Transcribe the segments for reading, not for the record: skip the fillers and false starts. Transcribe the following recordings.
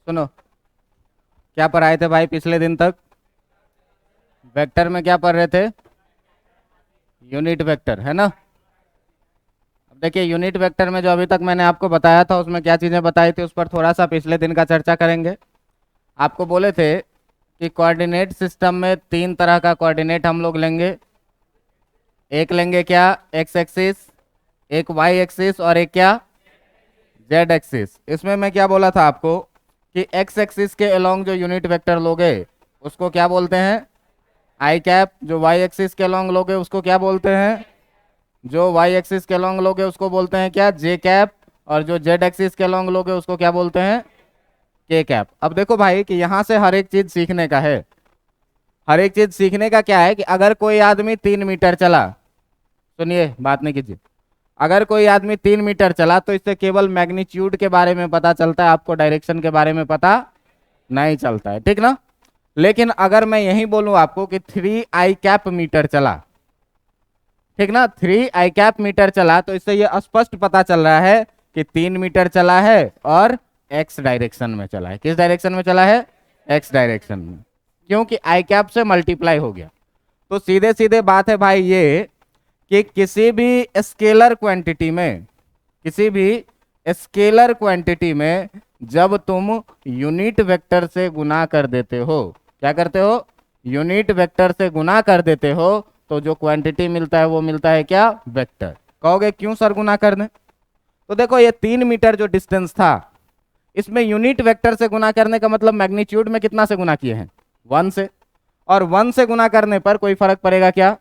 सुनो, क्या पढ़ाए थे भाई पिछले दिन तक? वेक्टर में क्या पढ़ रहे थे? यूनिट वेक्टर, है ना? अब देखिए, यूनिट वेक्टर में जो अभी तक मैंने आपको बताया था उसमें क्या चीज़ें बताई थी, उस पर थोड़ा सा पिछले दिन का चर्चा करेंगे। आपको बोले थे कि कोऑर्डिनेट सिस्टम में तीन तरह का कोऑर्डिनेट हम लोग लेंगे। एक लेंगे क्या? एक्स एक्सिस, एक वाई एक्सिस और एक क्या? Z axis. इसमें मैं क्या बोला था आपको कि एक्स एक्सिस के अलोंग जो यूनिट वेक्टर लोगे उसको क्या बोलते हैं? आई कैप। जो वाई एक्सिस के अलोंग लोगे उसको क्या बोलते हैं? जो वाई एक्सिस के अलोंग लोगे उसको बोलते हैं क्या? जे कैप। और जो जेड एक्सिस के अलोंग लोगे उसको क्या बोलते हैं? के कैप। अब देखो भाई कि यहाँ से हर एक चीज सीखने का है। हर एक चीज सीखने का क्या है कि अगर कोई आदमी 3 मीटर चला, सुनिए बात नहीं कीजिए, अगर कोई आदमी 3 मीटर चला तो इससे केवल मैग्नीट्यूड के बारे में पता चलता है, आपको डायरेक्शन के बारे में पता नहीं चलता है, ठीक ना? लेकिन अगर मैं यही बोलूं आपको कि 3 I कैप मीटर चला, ठीक ना, 3 I कैप मीटर चला, तो इससे ये स्पष्ट पता चल रहा है कि 3 मीटर चला है और एक्स डायरेक्शन में चला है। किस डायरेक्शन में चला है? एक्स डायरेक्शन में, क्योंकि आई कैप से मल्टीप्लाई हो गया। तो सीधे सीधे बात है भाई ये कि किसी भी स्केलर क्वांटिटी में, किसी भी स्केलर क्वांटिटी में जब तुम यूनिट वेक्टर से गुना कर देते हो, क्या करते हो? यूनिट वेक्टर से गुना कर देते हो, तो जो क्वांटिटी मिलता है वो मिलता है क्या? वेक्टर। कहोगे क्यों सर गुना कर दें? तो देखो, ये 3 मीटर जो डिस्टेंस था, इसमें यूनिट वेक्टर से गुना करने का मतलब मैग्नीट्यूड में कितना से गुना किए हैं? 1 से। और 1 से गुना करने पर कोई फर्क पड़ेगा क्या?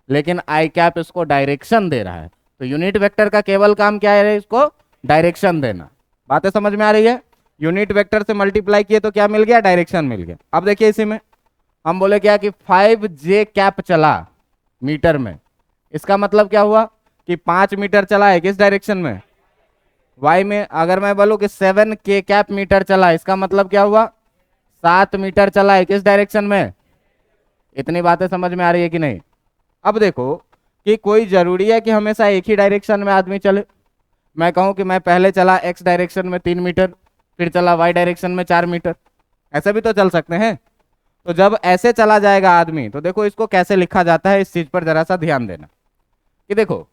लेकिन आई कैप इसको डायरेक्शन दे रहा है, तो यूनिट वेक्टर का केवल काम क्या है? इसको डायरेक्शन देना। बातें समझ में आ रही है? यूनिट वेक्टर से मल्टीप्लाई किए तो क्या मिल गया? डायरेक्शन मिल गया। अब देखिए, इसी में हम बोले क्या कि 5J कैप चला मीटर में, इसका मतलब क्या हुआ कि 5 मीटर चला है, किस डायरेक्शन में? वाई में। अगर मैं बोलूं कि 7K कैप मीटर चला, इसका मतलब क्या हुआ? 7 मीटर चला है, किस डायरेक्शन में? इतनी बातें समझ में आ रही है कि नहीं? अब देखो कि कोई जरूरी है कि हमेशा एक ही डायरेक्शन में आदमी चले? मैं कहूं कि मैं पहले चला एक्स डायरेक्शन में 3 मीटर, फिर चला वाई डायरेक्शन में 4 मीटर, ऐसे भी तो चल सकते हैं। तो जब ऐसे चला जाएगा आदमी, तो देखो इसको कैसे लिखा जाता है, इस चीज पर जरा सा ध्यान देना कि देखो,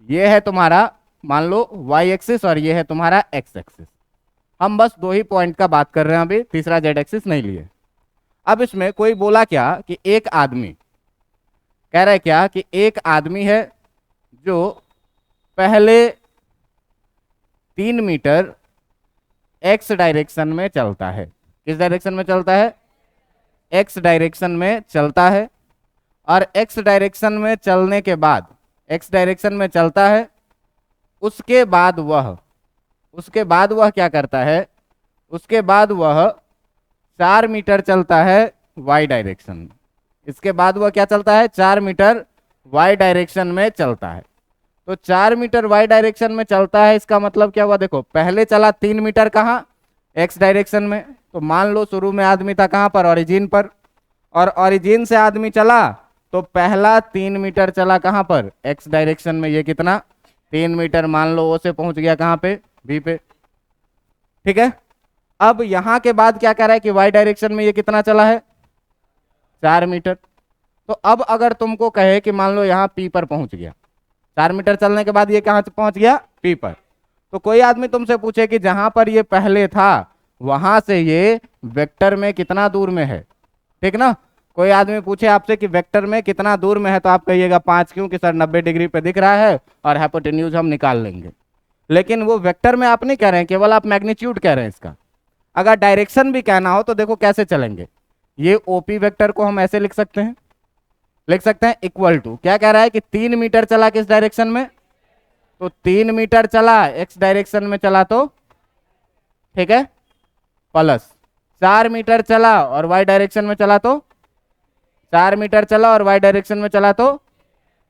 ये है तुम्हारा मान लो वाई एक्सिस और ये है तुम्हारा एक्स एक्सिस। हम बस दो ही पॉइंट का बात कर रहे हैं अभी, तीसरा जेड एक्सिस नहीं लिए। अब इसमें कोई बोला क्या कि एक आदमी, कह रहा है क्या कि एक आदमी है जो पहले 3 मीटर एक्स डायरेक्शन में चलता है। किस डायरेक्शन में चलता है? एक्स डायरेक्शन में चलता है। और एक्स डायरेक्शन में चलने के बाद, एक्स डायरेक्शन में चलता है, उसके बाद वह क्या करता है? उसके बाद वह 4 मीटर चलता है वाई डायरेक्शन में। इसके बाद वह क्या चलता है? 4 मीटर वाई डायरेक्शन में चलता है। तो 4 मीटर वाई डायरेक्शन में चलता है, इसका मतलब क्या हुआ? देखो, पहले चला 3 मीटर कहाँ? एक्स डायरेक्शन में। तो मान लो शुरू में आदमी था कहाँ पर? ओरिजिन पर। और ओरिजिन से आदमी चला तो पहला 3 मीटर चला कहाँ पर? एक्स डायरेक्शन में। ये कितना? 3 मीटर। मान लो ओ से पहुंच गया कहाँ पे? बी पे, ठीक है। अब यहां के बाद क्या कह रहा है कि वाई डायरेक्शन में ये कितना चला है? 4 मीटर। तो अब अगर तुमको कहे कि मान लो यहाँ पी पर पहुंच गया, 4 मीटर चलने के बाद ये कहाँ पहुंच गया? पी पर। तो कोई आदमी तुमसे पूछे कि जहां पर ये पहले था वहां से ये वेक्टर में कितना दूर में है, ठीक ना? कोई आदमी पूछे आपसे कि वेक्टर में कितना दूर में है, तो आप कहिएगा 5, क्योंकि सर 90 डिग्री पे दिख रहा है और हाइपोटेन्यूज हम निकाल लेंगे। लेकिन वो वेक्टर में आप नहीं कह रहे हैं, केवल आप मैग्नीट्यूड कह रहे हैं इसका। अगर डायरेक्शन भी कहना हो तो देखो कैसे चलेंगे। ये ओपी वेक्टर को हम ऐसे लिख सकते हैं, इक्वल टू, क्या कह रहा है कि 3 मीटर चला किस डायरेक्शन में? तो 3 मीटर चला एक्स डायरेक्शन में चला, तो ठीक है, प्लस 4 मीटर चला और वाई डायरेक्शन में चला, तो 4 मीटर चला और वाई डायरेक्शन में चला, तो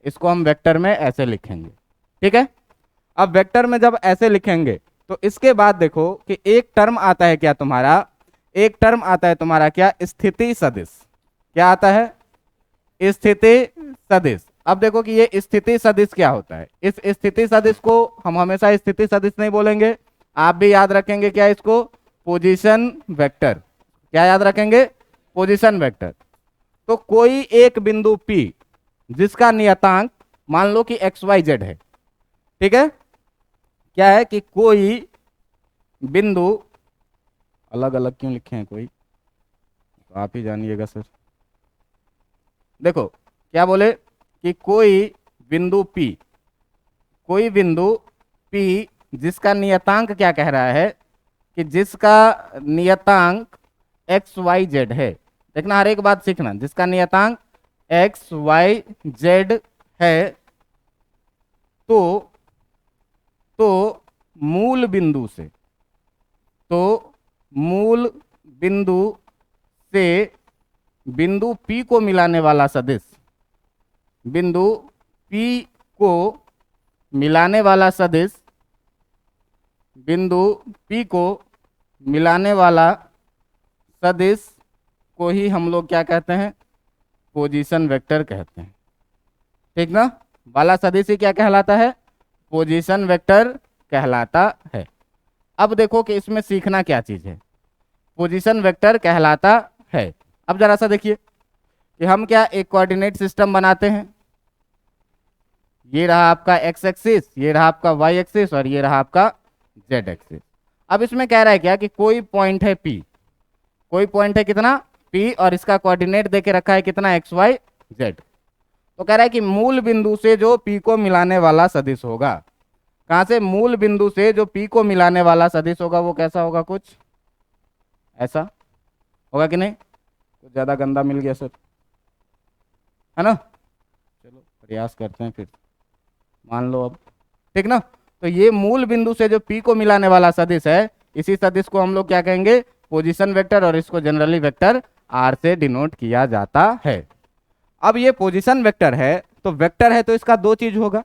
इसको हम वेक्टर में ऐसे लिखेंगे, ठीक है। अब वेक्टर में जब ऐसे लिखेंगे तो इसके बाद देखो कि एक टर्म आता है क्या तुम्हारा? एक टर्म आता है तुम्हारा क्या? स्थिति सदिश। क्या आता है? स्थिति सदिश। अब देखो कि ये स्थिति सदिश क्या होता है। इस स्थिति सदिश को हम हमेशा स्थिति सदिश नहीं बोलेंगे, आप भी याद रखेंगे क्या इसको? Position vector. क्या याद रखेंगे? Position vector. तो कोई एक बिंदु P जिसका नियतांक मान लो कि XYZ है, ठीक है। क्या है कि कोई बिंदु, अलग अलग क्यों लिखे हैं कोई, तो आप ही जानिएगा सर। देखो क्या बोले कि कोई बिंदु P, कोई बिंदु P जिसका नियतांक क्या कह रहा है कि जिसका नियतांक XYZ है। देखना हर एक बात सीखना, जिसका नियतांक XYZ है तो मूल बिंदु से, मूल बिंदु से बिंदु P को मिलाने वाला सदिश, बिंदु P को मिलाने वाला सदिश, बिंदु P को मिलाने वाला सदिश को ही हम लोग क्या कहते हैं? पोजीशन वेक्टर कहते हैं, ठीक ना। वाला सदिश ही क्या कहलाता है? पोजीशन वेक्टर कहलाता है। अब देखो कि इसमें सीखना क्या चीज है। पोजीशन वेक्टर कहलाता है। अब जरा सा देखिए कि हम क्या एक कोऑर्डिनेट सिस्टम बनाते हैं। ये रहा आपका एक्स एक्सिस, ये रहा आपका वाई एक्सिस और ये रहा आपका जेड एक्सिस। अब इसमें कह रहा है क्या कि कोई पॉइंट है P, कोई पॉइंट है कितना P और इसका कोऑर्डिनेट देके रखा है कितना XYZ। तो कह रहा है कि मूल बिंदु से जो P को मिलाने वाला सदिश होगा, कहां से? मूल बिंदु से जो P को मिलाने वाला सदिश होगा वो कैसा होगा? कुछ ऐसा होगा कि नहीं? कुछ ज्यादा गंदा मिल गया सर, है ना। चलो प्रयास करते हैं फिर, मान लो अब, ठीक ना। तो ये मूल बिंदु से जो P को मिलाने वाला सदिश है, इसी सदिश को हम लोग क्या कहेंगे? पोजीशन वेक्टर, और इसको जनरली वेक्टर R से डिनोट किया जाता है। अब ये पोजीशन वेक्टर है, तो वेक्टर है तो इसका दो चीज होगा,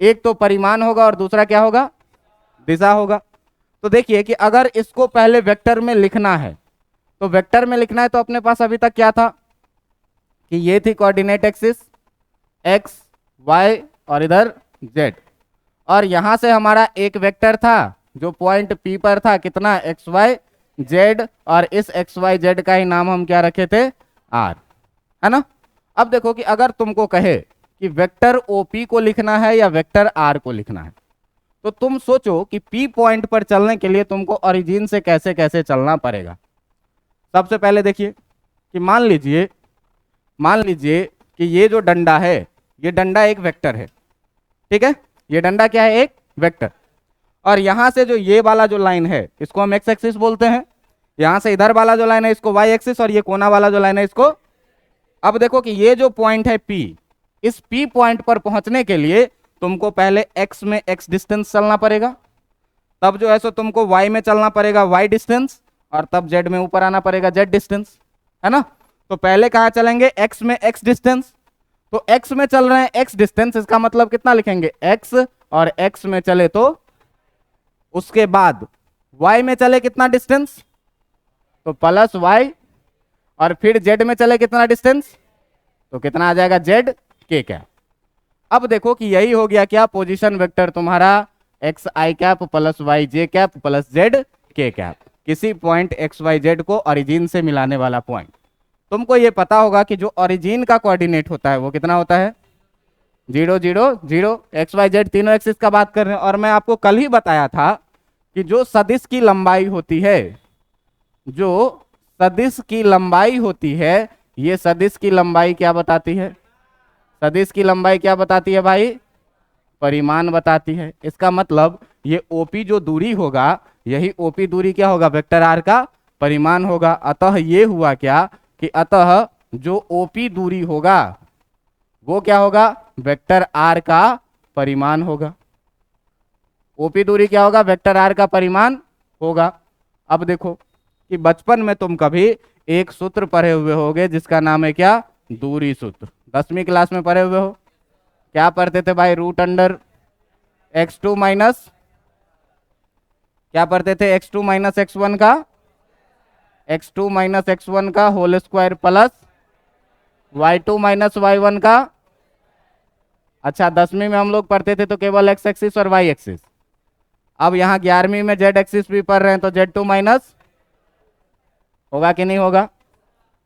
एक तो परिमाण होगा और दूसरा क्या होगा? दिशा होगा। तो देखिए कि अगर इसको पहले वेक्टर में लिखना है, तो वेक्टर में लिखना है तो अपने पास अभी तक क्या था कि ये थी कोऑर्डिनेट एक्सिस X Y और इधर Z, और यहां से हमारा एक वेक्टर था जो पॉइंट P पर था, कितना? XYZ, और इस XYZ का ही नाम हम क्या रखे थे? R, है ना। अब देखो कि अगर तुमको कहे कि वेक्टर OP को लिखना है या वेक्टर R को लिखना है, तो तुम सोचो कि P पॉइंट पर चलने के लिए तुमको ओरिजिन से कैसे कैसे चलना पड़ेगा। सबसे पहले देखिए कि मान लीजिए कि ये जो डंडा है, ये डंडा एक वेक्टर है, ठीक है। ये डंडा क्या है? एक वेक्टर। और यहां से जो ये वाला जो लाइन है इसको हम एक्स एक्सिस बोलते हैं, यहां से इधर वाला जो लाइन है इसको वाई एक्सिस, और ये कोना वाला जो लाइन है इसको। अब देखो कि ये जो पॉइंट है P, इस P पॉइंट पर पहुंचने के लिए तुमको पहले x में x डिस्टेंस चलना पड़ेगा, तब जो है सो तुमको y में चलना पड़ेगा y डिस्टेंस, और तब z में ऊपर आना पड़ेगा z डिस्टेंस, है ना। तो पहले कहां चलेंगे? x में x डिस्टेंस। तो x में चल रहे हैं x डिस्टेंस, इसका मतलब कितना लिखेंगे? x, और x में चले तो उसके बाद y में चले कितना डिस्टेंस? तो प्लस y, और फिर z में चले कितना डिस्टेंस? तो कितना आ जाएगा? z k cap. अब देखो कि यही हो गया क्या? पोजीशन वेक्टर तुम्हारा एक्स आई कैप प्लस वाई जे कैप प्लस जेड के कैप, किसी पॉइंट XYZ को ओरिजिन से मिलाने वाला पॉइंट। तुमको ये पता होगा कि जो ओरिजिन का कोऑर्डिनेट होता है वो कितना होता है? 0 0 0। XYZ तीनों एक्सिस का बात कर रहे हैं। और मैं आपको कल ही बताया था कि जो सदिश की लंबाई होती है, जो सदिश की लंबाई होती है, ये सदिश की लंबाई क्या बताती है? सदिश की लंबाई क्या बताती है भाई? परिमाण बताती है। इसका मतलब ये OP जो दूरी होगा, यही OP दूरी क्या होगा? वेक्टर R का परिमाण होगा। अतः ये हुआ क्या कि अतः जो OP दूरी होगा वो क्या होगा? वेक्टर R का परिमाण होगा। OP दूरी क्या होगा? वेक्टर R का परिमाण होगा। अब देखो कि बचपन में तुम कभी एक सूत्र पढ़े हुए होगे जिसका नाम है क्या? दूरी सूत्र। 10वीं क्लास में पढ़े हुए हो। क्या पढ़ते थे भाई? रूट अंडर x2 माइनस, क्या पढ़ते थे? x2 माइनस x1 का, x2 माइनस x1 का whole square plus y2 minus y1 का। अच्छा 10वीं में हम लोग पढ़ते थे तो केवल x एक्सिस और y एक्सिस। अब यहाँ 11वीं में z एक्सिस भी पढ़ रहे हैं तो z2 माइनस होगा कि नहीं होगा?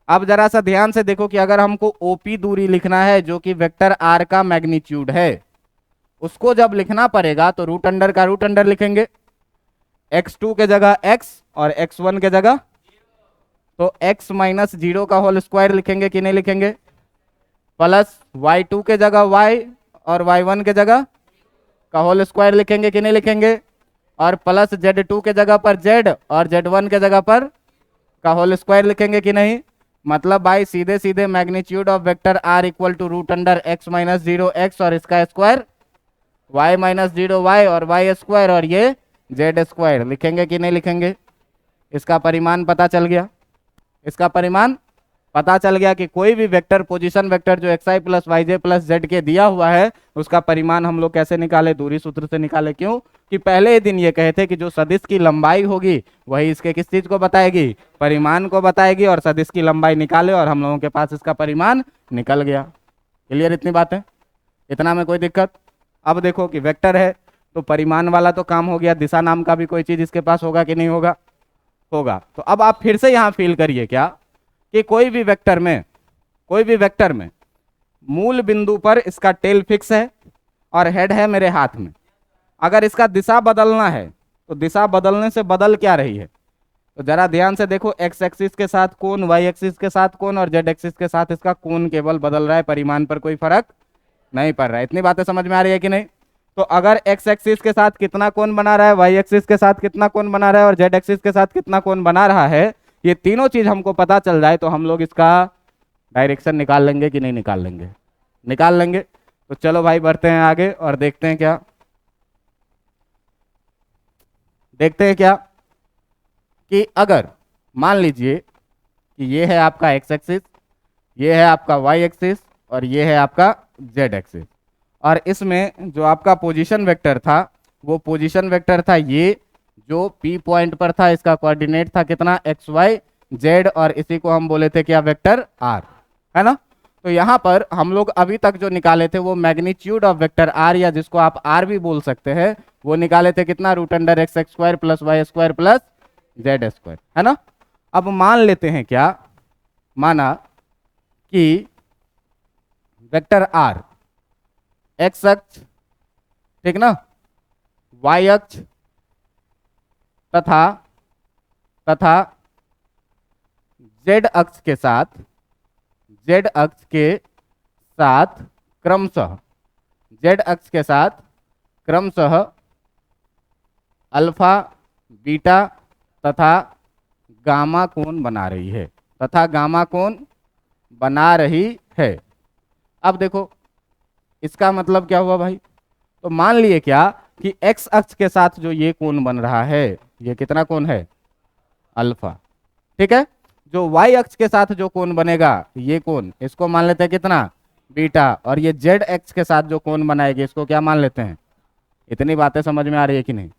अब जरा सा ध्यान से देखो कि अगर हमको ओपी दूरी लिखना है जो कि वेक्टर आर का मैग्नीट्यूड है, उसको जब लिखना पड़ेगा तो रूट अंडर का रूट अंडर लिखेंगे, x2 के जगह x और x1 के जगह, तो x माइनस 0 का होल स्क्वायर लिखेंगे कि नहीं लिखेंगे, प्लस y2 के जगह y और y1 के जगह का होल स्क्वायर लिखेंगे कि नहीं लिखेंगे, और प्लस z2 के जगह पर z और z1 के जगह पर का होल स्क्वायर लिखेंगे कि नहीं। मतलब भाई सीधे सीधे magnitude of vector r equal to root under x minus 0 x और इसका स्क्वायर y माइनस 0 y और y स्क्वायर और ये z स्क्वायर लिखेंगे कि नहीं लिखेंगे। इसका परिमाण पता चल गया, इसका परिमाण पता चल गया कि कोई भी वेक्टर पोजीशन वेक्टर जो xi plus yj plus z के दिया हुआ है उसका परिमाण हम लोग कैसे निकाले, दूरी सूत्र से निकाले। क्यों कि पहले ही दिन ये कहे थे कि जो सदिश की लंबाई होगी वही इसके किस चीज को बताएगी, परिमाण को बताएगी, और सदिश की लंबाई निकाले और हम लोगों के पास इसका परिमाण निकल गया। क्लियर इतनी बातें, इतना में कोई दिक्कत? अब देखो कि वेक्टर है तो परिमाण वाला तो काम हो गया, दिशा नाम का भी कोई चीज इसके पास होगा कि नहीं होगा, होगा। तो अब आप फिर से यहां फील करिए क्या कि कोई भी वेक्टर में मूल बिंदु पर इसका टेल फिक्स है और हेड है मेरे हाथ में। अगर इसका दिशा बदलना है तो दिशा बदलने से बदल क्या रही है, तो जरा ध्यान से देखो, एक्स एक्सिस के साथ कोण, वाई एक्सिस के साथ कोण और जेड एक्सिस के साथ इसका कोण केवल बदल रहा है, परिमाण पर कोई फर्क नहीं पड़ रहा है। इतनी बातें समझ में आ रही है कि नहीं? तो अगर एक्स एक्सिस के साथ कितना कोण बना रहा है, वाई एक्सिस के साथ कितना कोण बना रहा है और जेड एक्सिस के साथ कितना कोण बना रहा है, ये तीनों चीज हमको पता चल जाए तो हम लोग इसका डायरेक्शन निकाल लेंगे कि नहीं निकाल लेंगे, निकाल लेंगे। तो चलो भाई बढ़ते हैं आगे और देखते हैं क्या, देखते हैं क्या कि अगर मान लीजिए कि ये है आपका एक्स एक्सिस, ये है आपका वाई एक्सिस और ये है आपका जेड एक्सिस, और इसमें जो आपका पोजीशन वेक्टर था वो पोजीशन वेक्टर था ये जो P पॉइंट पर था, इसका कोऑर्डिनेट था कितना, एक्स वाई जेड, और इसी को हम बोले थे क्या, वेक्टर आर, है ना। तो यहाँ पर हम लोग अभी तक जो निकाले थे वो मैग्नीट्यूड ऑफ वेक्टर आर, या जिसको आप आर भी बोल सकते हैं, वो निकाले थे कितना, root under x x square plus Y square plus Z square, है ना। अब मान लेते हैं क्या, माना कि वेक्टर आर एक्स अक्ष, ठीक ना, वाई अक्ष तथा जेड अक्ष के साथ, जेड अक्ष के साथ क्रमशः, जेड अक्ष के साथ क्रमशः अल्फा, बीटा तथा गामा कोण बना रही है, तथा गामा कोण बना रही है। अब देखो इसका मतलब क्या हुआ भाई, तो मान लिए क्या कि एक्स अक्ष के साथ जो ये कोण बन रहा है ये कितना कोण है, अल्फा, ठीक है। जो वाई अक्ष के साथ जो कोण बनेगा ये कोण, इसको मान लेते हैं कितना, बीटा, और ये जेड अक्ष के साथ जो कोण बनाएगी इसको क्या मान लेते हैं। इतनी बातें समझ में आ रही है कि नहीं?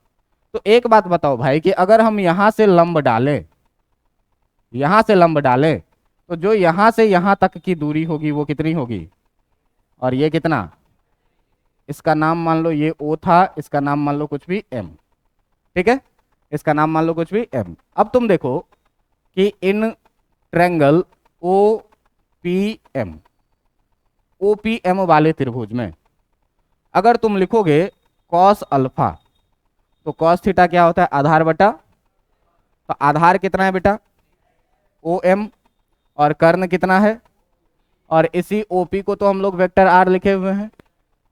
तो एक बात बताओ भाई कि अगर हम यहां से लंब डालें, यहां से लंब डालें, तो जो यहां से यहां तक की दूरी होगी वो कितनी होगी, और ये कितना, इसका नाम मान लो ये O था, इसका नाम मान लो कुछ भी M, ठीक है, इसका नाम मान लो कुछ भी M। अब तुम देखो कि इन ट्रायंगल OPM, OPM वाले त्रिभुज में अगर तुम लिखोगे कॉस अल्फा, तो कॉस थीटा क्या होता है, आधार बटा, तो आधार कितना है बेटा OM, और कर्ण कितना है, और इसी OP को तो हम लोग वेक्टर R लिखे हुए हैं,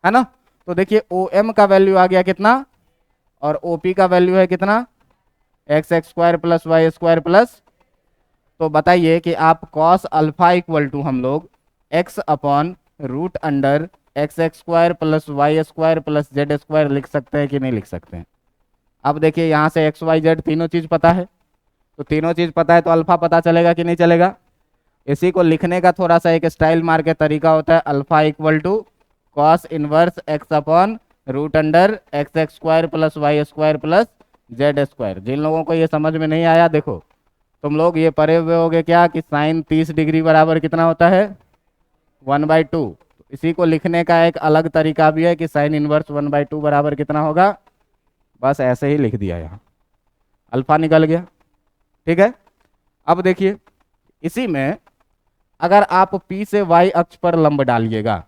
है ना। तो देखिए OM का वैल्यू आ गया कितना, और OP का वैल्यू है कितना, X x square plus Y square plus, तो बताइए कि आप कॉस अल्फा इक्वल टू हम लोग x upon root under x x square plus Y square plus Z square लिख सकते हैं कि नहीं लिख सकते हैं। अब देखिए यहाँ से एक्स वाई जेड तीनों चीज़ पता है, तो तीनों चीज़ पता है तो अल्फा पता चलेगा कि नहीं चलेगा। इसी को लिखने का थोड़ा सा एक स्टाइल मार के तरीका होता है, alpha equal to cos inverse X upon root under x x square plus Y square plus Z square. जिन लोगों को ये समझ में नहीं आया, देखो तुम लोग ये पढ़े हुए होगे क्या कि साइन 30 डिग्री बराबर कितना होता है, 1/2। इसी को लिखने का एक अलग तरीका भी है कि साइन इनवर्स 1/2 बराबर कितना होगा, बस ऐसे ही लिख दिया, यहाँ अल्फा निकल गया, ठीक है। अब देखिए इसी में अगर आप P से Y अक्ष पर लंब डालिएगा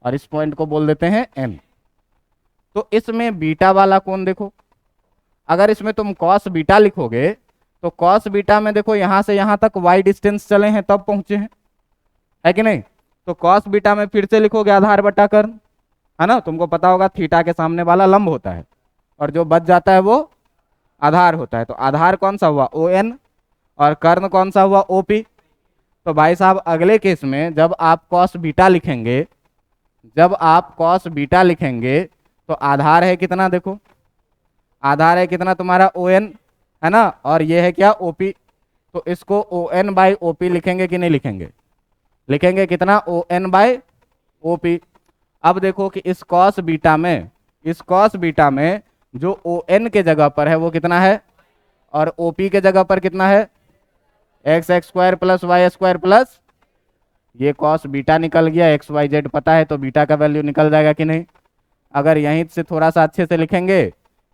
और इस पॉइंट को बोल देते हैं N, तो इसमें बीटा वाला कोण देखो, अगर इसमें तुम कॉस बीटा लिखोगे तो कॉस बीटा में देखो यहां से यहां तक Y डिस्टेंस चले हैं तब पहुंचे हैं, है कि नहीं। तो कॉस बीटा में फिर से लिखोगे आधार बटा कर्ण, है ना, तुमको पता होगा थीटा के सामने वाला लंब होता है और जो बच जाता है वो आधार होता है। तो आधार कौन सा हुआ ON और कर्ण कौन सा हुआ OP। तो भाई साहब अगले केस में जब आप कॉस बीटा लिखेंगे, जब आप कॉस बीटा लिखेंगे तो आधार है कितना, देखो आधार है कितना तुम्हारा ON, है ना, और ये है क्या OP। तो इसको ON बाई OP लिखेंगे कि नहीं लिखेंगे, लिखेंगे कितना ON बाई OP। अब देखो कि इस कॉस बीटा में, इस कॉस बीटा में जो ON के जगह पर है वो कितना है और OP के जगह पर कितना है, X square plus Y square plus, ये कॉस बीटा निकल गया, एक्स वाई जेड पता है तो बीटा का वैल्यू निकल जाएगा कि नहीं। अगर यहीं से थोड़ा सा अच्छे से लिखेंगे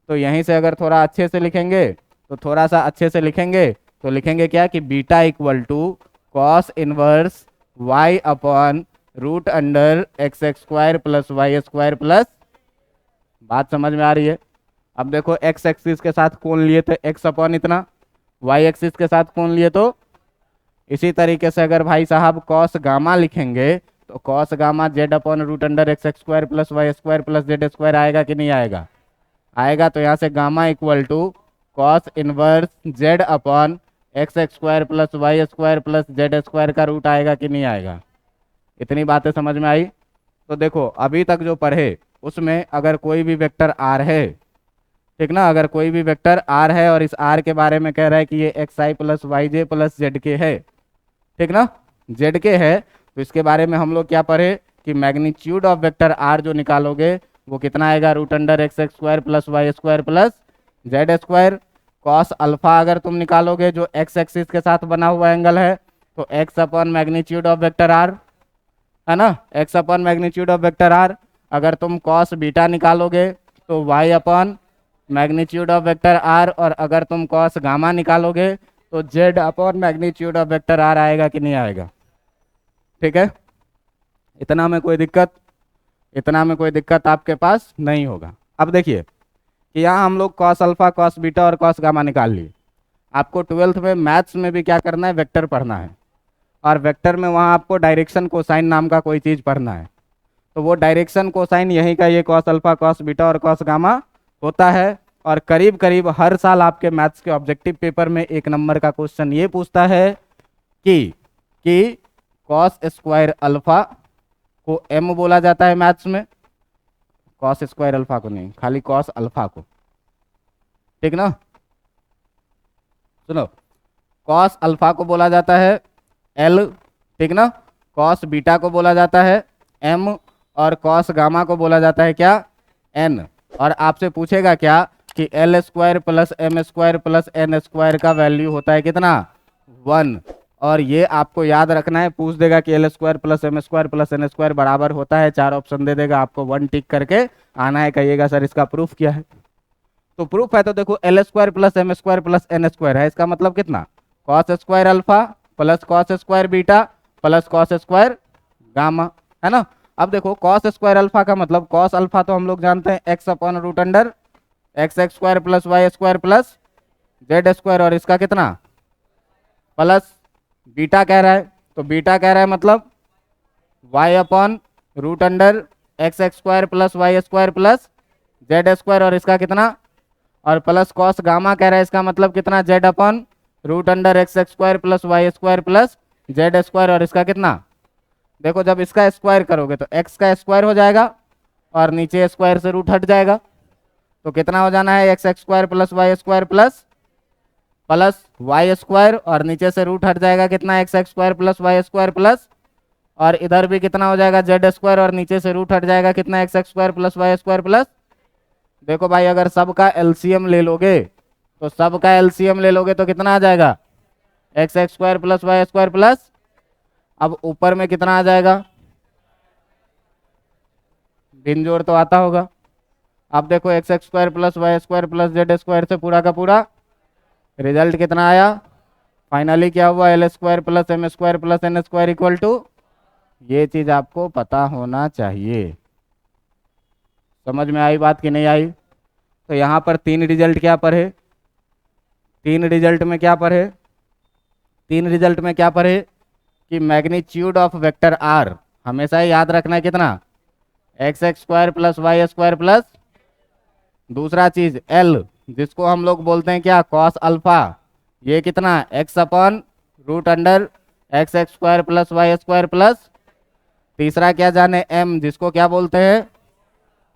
तो यहीं से अगर थोड़ा अच्छे से लिखेंगे तो थोड़ा सा अच्छे से लिखेंगे तो लिखेंगे क्या कि beta equal to cos inverse Y upon root under X square plus Y square plus, बात समझ में आ रही है। अब देखो एक्स एक्सिस के साथ कोण लिए थे एक्स अपॉन इतना, वाई एक्सिस के साथ कोण लिए तो, इसी तरीके से अगर भाई साहब कॉस गामा लिखेंगे तो cos gamma Z upon root under X square plus Y square plus Z square आएगा कि नहीं आएगा, आएगा। तो यहाँ से gamma equal to cos inverse Z upon X square plus Y square plus Z square का रूट आएगा कि नहीं आएगा। इतनी बातें समझ में आई। तो देखो अभी तक जो पढ़े उसमें अगर कोई भी वेक्टर आर है, ठीक ना, अगर कोई भी वेक्टर आर है और इस आर के बारे में कह रहा है कि ये x i plus y j plus z के है, ठीक ना, जेड के है, तो इसके बारे में हम लोग क्या पढ़े कि मैग्नीट्यूड ऑफ वेक्टर आर जो निकालोगे वो कितना आएगा, root under X square plus Y square plus Z square. Cos alpha अगर तुम निकालोगे जो एक्स एक्सिस के साथ बना हुआ एंगल है तो X upon magnitude of vector R, है ना, X upon magnitude of vector R. अगर तुम कॉस बीटा निकालोगे तो Y upon magnitude of vector R, और अगर तुम कॉस गामा निकालोगे तो Z upon magnitude of vector R आएगा कि नहीं आएगा। ठीक है, इतना में कोई दिक्कत, इतना में कोई दिक्कत आपके पास नहीं होगा। अब देखिए कि यहाँ हम लोग कॉस अल्फा कॉस बीटा और कॉस गामा निकाल लिए। आपको 12th में मैथ्स में भी क्या करना है, वेक्टर पढ़ना है, और वेक्टर में वहाँ आपको डायरेक्शन कोसाइन नाम का कोई चीज़ पढ़ना है। तो वो डायरेक्शन कोसाइन यहीं का ये कॉस अल्फा कॉस बीटा और कॉस गामा होता है। और करीब करीब हर साल आपके मैथ्स के ऑब्जेक्टिव पेपर में 1 नंबर का क्वेश्चन ये पूछता है कि कॉस स्क्वायर अल्फा को m बोला जाता है मैथ्स में, कॉस स्क्वायर अल्फा को नहीं, खाली कॉस अल्फा को, ठीक ना। सुनो, कॉस अल्फा को बोला जाता है L, ठीक ना, कॉस बीटा को बोला जाता है M, और कॉस गामा को बोला जाता है क्या, N। और आपसे पूछेगा क्या कि L square plus M square plus N square का वैल्यू होता है कितना, 1। और ये आपको याद रखना है, पूछ देगा कि L square plus M square plus N square बराबर होता है, 4 ऑप्शन दे देगा, आपको 1 टिक करके आना है, कहिएगा सर इसका प्रूफ क्या है। तो प्रूफ है तो देखो L square plus M square plus N square है, इसका मतलब कितना, cos square alpha plus cos square beta plus cos square gamma, है ना। अब देखो कॉस स्क्वायर अल्फा का मतलब, कॉस अल्फा तो हम लोग जानते हैं X upon root under X square plus Y square plus Z square, और इसका कितना प्लस बीटा कह रहा है, तो बीटा कह रहा है मतलब Y upon root under X square plus Y square plus Z square, और इसका कितना, और प्लस कॉस गामा कह रहा है, इसका मतलब कितना, Z upon root under X square plus Y square plus Z square, और इसका कितना, देखो जब इसका स्क्वायर करोगे तो एक्स का स्क्वायर हो जाएगा और नीचे स्क्वायर से रूट हट जाएगा, तो कितना हो जाना है, X square plus Y square plus Y square, और नीचे से रूट हट जाएगा कितना, X square plus Y square plus, और इधर भी कितना हो जाएगा, जेड स्क्वायर, और नीचे से रूट हट जाएगा कितना, X square plus Y square plus. देखो भाई अगर सबका एलसीएम ले लोगे तो सबका एलसीएम ले लोगे तो कितना आ जाएगा, X square plus Y square plus, अब ऊपर में कितना आ जाएगा, भिन्न जोड़ तो आता होगा। अब देखो X square plus Y square plus Z square से पूरा का पूरा रिजल्ट कितना आया, फाइनली क्या हुआ, L square plus M square plus N square equal to, ये चीज आपको पता होना चाहिए। समझ में आई बात कि नहीं आई? तो यहाँ पर तीन रिजल्ट क्या पढ़े, तीन रिजल्ट में क्या पढ़े, तीन रिजल्ट में क्या पढ़े कि मैग्नीट्यूड ऑफ वेक्टर आर हमेशा ही याद रखना है कितना, X x square plus Y square plus, दूसरा चीज एल जिसको हम लोग बोलते हैं क्या, कॉस अल्फा, ये कितना, X upon root under x x square plus Y square plus, तीसरा क्या जाने एम जिसको क्या बोलते हैं,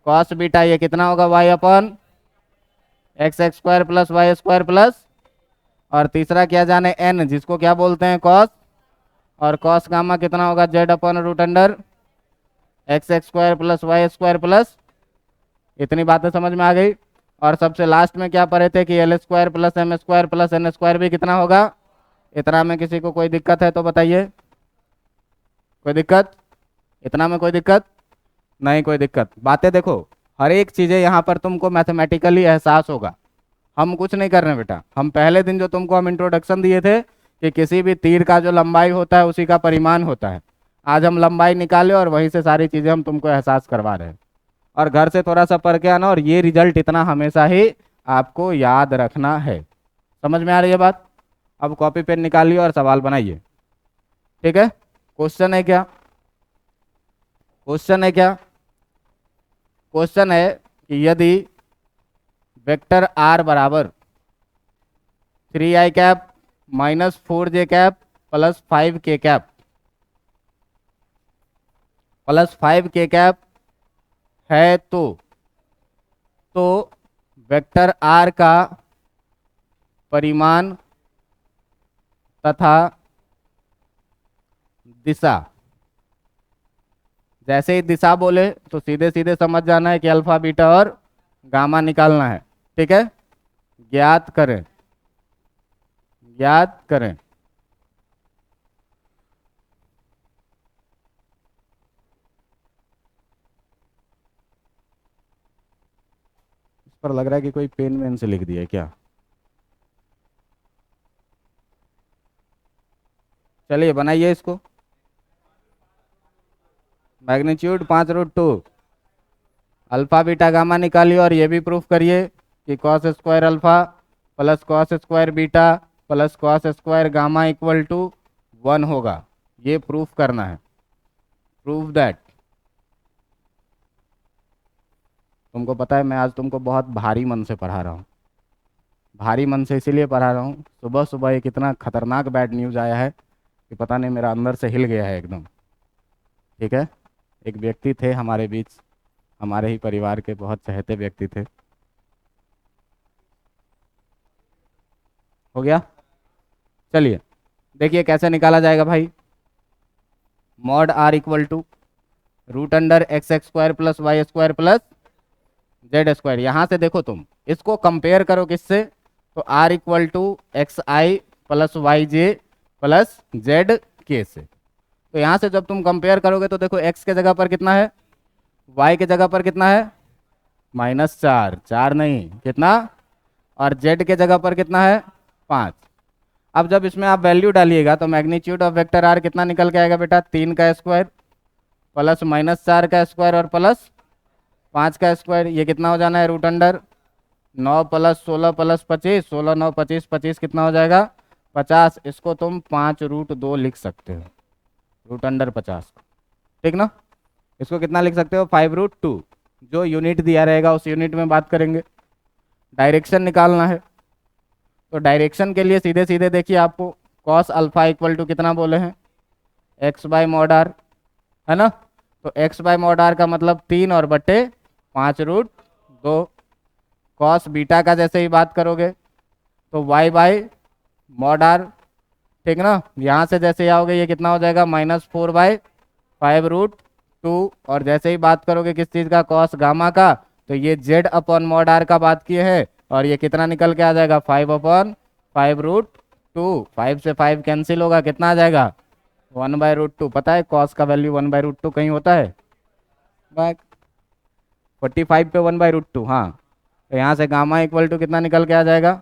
कॉस बीटा, ये कितना होगा, y upon x x square plus Y square plus, और तीसरा क्या जाने एन जिसको क्या बोलते हैं, कॉस, और कॉस गामा कितना होगा, z upon root under x x square plus Y square plus. इतनी बातें समझ में आ गई। और सबसे लास्ट में क्या पढ़े थे कि l square plus M square plus N square भी कितना होगा, इतना में किसी को कोई दिक्कत है तो बताइए, कोई दिक्कत, इतना में कोई दिक्कत नहीं, कोई दिक्कत। बातें देखो, हर एक चीज़ें यहाँ पर तुमको मैथमेटिकली एहसास होगा। हम कुछ नहीं कर रहे हैं बेटा, हम पहले दिन जो तुमको हम इंट्रोडक्शन दिए थे कि किसी भी तीर का जो लंबाई होता है उसी का परिमाण होता है, आज हम लंबाई निकाले और वहीं से सारी चीज़ें हम तुमको एहसास करवा रहे हैं। और घर से थोड़ा सा पढ़ के आना, और ये रिजल्ट इतना हमेशा ही आपको याद रखना है। समझ में आ रही है बात? अब कॉपी पेन निकालिए और सवाल बनाइए, ठीक है? क्वेश्चन है क्या, क्वेश्चन है क्या, क्वेश्चन है कि यदि वेक्टर आर बराबर 3i cap minus 4j cap plus 5k cap plus 5k cap है तो वेक्टर आर का परिमाण तथा दिशा, जैसे ही दिशा बोले तो सीधे सीधे समझ जाना है कि अल्फा बीटा और गामा निकालना है, ठीक है? ज्ञात करें, ज्ञात करें। इस पर लग रहा है कि कोई पेन वेन से लिख दिया है क्या? चलिए बनाइए इसको। मैग्नीट्यूड 5√2, अल्फा बीटा गामा निकालिए और ये भी प्रूफ करिए कि cos square alpha plus cos square beta plus cos square gamma equal to 1 होगा। ये प्रूफ करना है, प्रूफ दैट। तुमको पता है मैं आज तुमको बहुत भारी मन से पढ़ा रहा हूँ, भारी मन से इसीलिए पढ़ा रहा हूँ, सुबह सुबह एक इतना खतरनाक बैड न्यूज़ आया है कि पता नहीं मेरा अंदर से हिल गया है एकदम, ठीक है? एक व्यक्ति थे हमारे बीच, हमारे ही परिवार के बहुत चहेते व्यक्ति थे। हो गया? चलिए देखिए कैसे निकाला जाएगा भाई। Mod r equal to root under x x square plus Y square plus Z square. यहाँ से देखो तुम इसको कंपेयर करो किससे, तो r equal to x i plus y j plus z के से। तो यहाँ से जब तुम कंपेयर करोगे तो देखो एक्स के जगह पर कितना है, वाई के जगह पर कितना है, -4, 4 नहीं कितना, और जेड के जगह पर कितना है, 5। अब जब इसमें आप वैल्यू डालिएगा तो मैग्नीट्यूड ऑफ वेक्टर आर कितना निकल के आएगा बेटा, 3 का स्क्वायर प्लस -4 का स्क्वायर और प्लस 5 का स्क्वायर, ये कितना हो जाना है, रूट अंडर 9 प्लस 16 प्लस 25, 16 9 25, 25 कितना हो जाएगा, 50। इसको तुम 5√2 लिख सकते हो, रूट अंडर 50, ठीक ना? इसको कितना लिख सकते हो, 5√2। जो यूनिट दिया रहेगा उस यूनिट में बात करेंगे। डायरेक्शन निकालना है, तो डायरेक्शन के लिए सीधे सीधे देखिए आपको कॉस अल्फा इक्वल टू कितना बोले हैं, एक्स बाय मॉड आर, है ना? तो एक्स बाय मॉड आर का मतलब 3 और बटे 5√2। कॉस बीटा का जैसे ही बात करोगे तो वाई बाय मॉड आर, ठीक ना? यहाँ से जैसे आओगे ये कितना हो जाएगा, -4/5√2। और जैसे ही बात करोगे किस चीज़ का, कॉस गामा का, तो ये जेड अपॉन मॉड आर का बात किए हैं, और ये कितना निकल के आ जाएगा, 5/5√2। 5 से 5 कैंसिल होगा, कितना आ जाएगा, 1/√2। पता है कॉस का वैल्यू 1/√2 कहीं होता है, 45 पे 1/√2। हाँ, तो यहाँ से गामा इक्वल टू कितना निकल के आ जाएगा,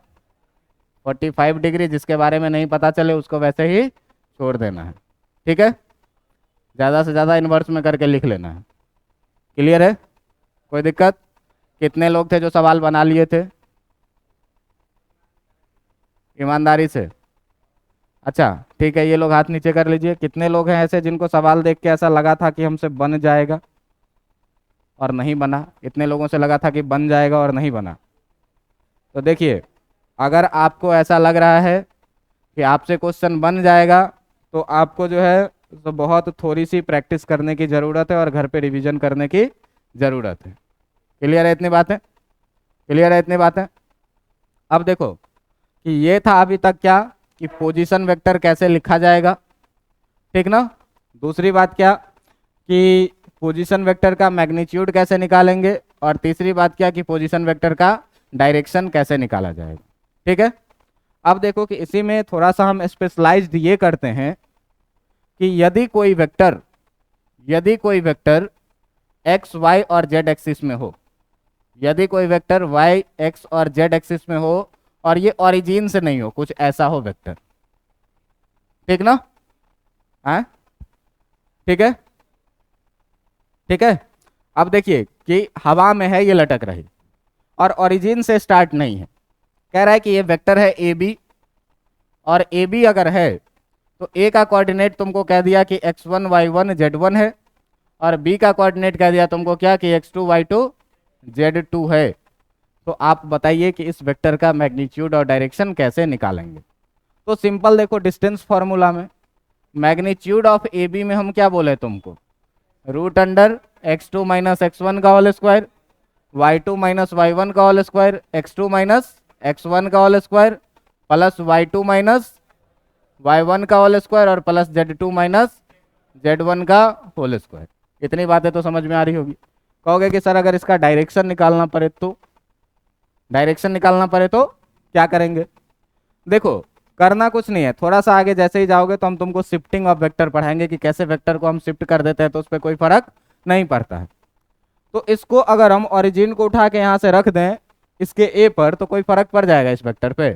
45 डिग्री, जिसके बारे में नहीं पता चले उसको वैसे ही छोड़ देना है। ठीक है, ज़्यादा से ज़्यादा इन्वर्स में करके लिख लेना है। क्लियर है? कोई दिक्कत? कितने लोग थे जो सवाल बना लिए थे ईमानदारी से? अच्छा ठीक है, ये लोग हाथ नीचे कर लीजिए। कितने लोग हैं ऐसे जिनको सवाल देख के ऐसा लगा था कि हमसे बन जाएगा और नहीं बना? इतने लोगों से लगा था कि बन जाएगा और नहीं बना। तो देखिए, अगर आपको ऐसा लग रहा है कि आपसे क्वेश्चन बन जाएगा तो आपको जो है तो बहुत थोड़ी सी प्रैक्टिस करने की ज़रूरत है और घर पे रिवीजन करने की ज़रूरत है। क्लियर है इतनी बातें? क्लियर है इतनी बातें? अब देखो कि ये था अभी तक क्या कि पोजीशन वेक्टर कैसे लिखा जाएगा, ठीक ना। दूसरी बात क्या कि पोजीशन वेक्टर का मैग्नीट्यूड कैसे निकालेंगे, और तीसरी बात क्या कि पोजीशन वेक्टर का डायरेक्शन कैसे निकाला जाएगा। ठीक है, अब देखो कि इसी में थोड़ा सा हम स्पेशलाइज्ड ये करते हैं कि यदि कोई वेक्टर एक्स वाई और जेड एक्सिस में हो, यदि कोई वेक्टर वाई एक्स और जेड एक्सिस में हो और ये ओरिजिन से नहीं हो, कुछ ऐसा हो वेक्टर, ठीक ना। हाँ ठीक है, ठीक है। अब देखिए कि हवा में है, ये लटक रही और ओरिजिन से स्टार्ट नहीं है। कह रहा है कि ये वेक्टर है ए बी, और ए बी अगर है तो ए का कोऑर्डिनेट तुमको कह दिया कि x1 y1 z1 है, और बी का कोऑर्डिनेट कह दिया तुमको क्या कि x2 y2 z2 है। तो आप बताइए कि इस वेक्टर का मैग्नीट्यूड और डायरेक्शन कैसे निकालेंगे। तो सिंपल देखो, डिस्टेंस फॉर्मूला में मैग्नीट्यूड ऑफ ए बी में हम क्या बोले तुमको, root under x2 minus x1 का whole square, y2 minus y1 का whole square, x2 minus x1 का whole square, plus y2 minus y1 का होल स्क्वायर, और प्लस z2 माइनस z1 का होल स्क्वायर। इतनी बातें तो समझ में आ रही होगी। कहोगे कि सर अगर इसका डायरेक्शन निकालना पड़े तो, डायरेक्शन निकालना पड़े तो क्या करेंगे। देखो करना कुछ नहीं है, थोड़ा सा आगे जैसे ही जाओगे तो हम तुमको शिफ्टिंग ऑफ वेक्टर पढ़ाएंगे कि कैसे वेक्टर को हम शिफ्ट कर देते हैं तो उस पर कोई फर्क नहीं पड़ता है। तो इसको अगर हम ओरिजिन को उठा के यहाँ से रख दें इसके ए पर तो कोई फर्क पड़ जाएगा इस वेक्टर पे?